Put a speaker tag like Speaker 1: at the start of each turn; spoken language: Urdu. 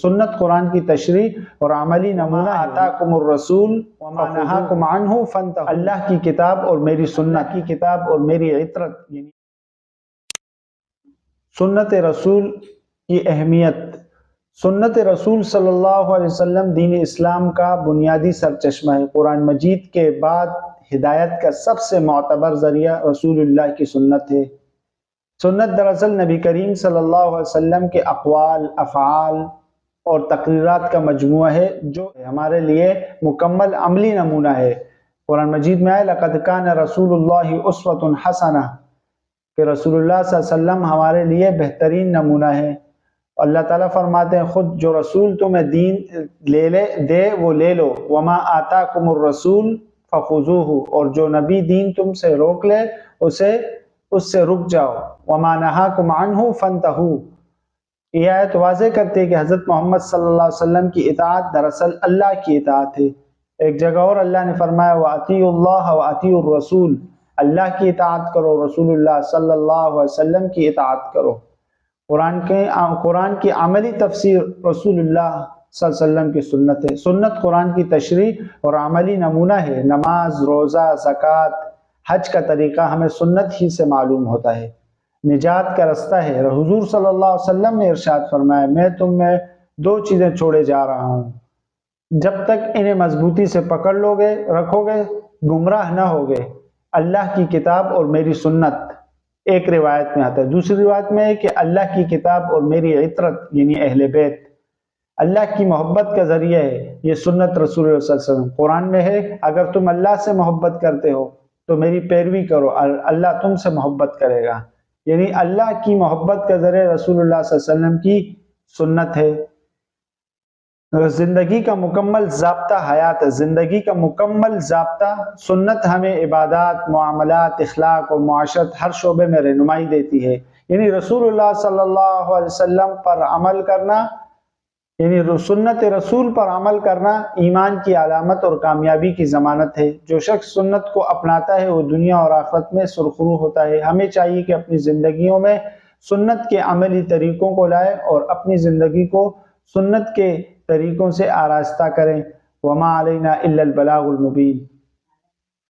Speaker 1: سنت قرآن کی تشریح اور عملی نمونہ ہے۔ آتاکم الرسول وما نہاکم عنہ فانتہوا، اللہ کی کتاب اور میری سنت کی کتاب اور میری عطرت، یعنی سنت رسول کی اہمیت۔ سنت رسول صلی اللہ علیہ وسلم دین اسلام کا بنیادی سرچشمہ ہے۔ قرآن مجید کے بعد ہدایت کا سب سے معتبر ذریعہ رسول اللہ کی سنت ہے۔ سنت دراصل نبی کریم صلی اللہ علیہ وسلم کے اقوال، افعال اور تقریرات کا مجموعہ ہے جو ہمارے لیے مکمل عملی نمونہ ہے۔ قرآن مجید میں ہے لَقَدْ كَانَ رَسُولُ اللَّهِ أُسْوَةٌ حَسَنَةٌ کہ رسول اللہ صلی اللہ علیہ وسلم ہمارے لیے بہترین نمونہ ہے۔ اللہ تعالیٰ فرماتے ہیں خود جو رسول تمہیں دین دے وہ لے لو، وَمَا آتَاكُمُ الرَّسُولُ فَخُذُوهُ اور جو نبی دین تم سے روک لے اس سے رک جاؤ، وَمَا نَهَاكُمْ عَنْهُ فَانْتَهُوا۔ یہ آیت واضح کرتے ہیں کہ حضرت محمد صلی اللہ علیہ وسلم کی اطاعت دراصل اللہ کی اطاعت ہے۔ ایک جگہ اور اللہ نے فرمایا وَأَطِيعُوا اللَّهَ وَأَطِيعُوا الرَّسُولَ، اللہ کی اطاعت کرو، رسول اللہ صلی اللہ علیہ وسلم کی اطاعت کرو۔ قرآن کی عملی تفسیر رسول اللہ صلی اللہ علیہ وسلم کی سنت ہے۔ سنت قرآن کی تشریح اور عملی نمونہ ہے۔ نماز، روزہ، زکوٰۃ، حج کا طریقہ ہمیں سنت ہی سے معلوم ہوتا ہے۔ نجات کا رستہ ہے۔ حضور صلی اللہ علیہ وسلم نے ارشاد فرمایا میں تم میں دو چیزیں چھوڑے جا رہا ہوں، جب تک انہیں مضبوطی سے پکڑ رکھو گے گمراہ نہ ہوگے، اللہ کی کتاب اور میری سنت۔ ایک روایت میں آتا ہے، دوسری روایت میں ہے کہ اللہ کی کتاب اور میری عطرت یعنی اہل بیت۔ اللہ کی محبت کا ذریعہ ہے یہ سنت رسول اللہ صلی اللہ علیہ وسلم۔ قرآن میں ہے اگر تم اللہ سے محبت کرتے ہو تو میری پیروی کرو، اللہ تم سے محبت کرے گا، یعنی اللہ کی محبت کا ذریعہ رسول اللہ صلی اللہ علیہ وسلم کی سنت ہے۔ زندگی کا مکمل ضابطہ حیات ہے، زندگی کا مکمل ضابطہ سنت ہمیں عبادات، معاملات، اخلاق اور معاشرت ہر شعبے میں رہنمائی دیتی ہے۔ یعنی رسول اللہ صلی اللہ علیہ وسلم پر عمل کرنا، یعنی سنت رسول پر عمل کرنا ایمان کی علامت اور کامیابی کی ضمانت ہے۔ جو شخص سنت کو اپناتا ہے وہ دنیا اور آخرت میں سرخرو ہوتا ہے۔ ہمیں چاہیے کہ اپنی زندگیوں میں سنت کے عملی طریقوں کو لائیں اور اپنی زندگی کو سنت کے طریقوں سے آراستہ کریں۔ وما علینا الا البلاغ المبین۔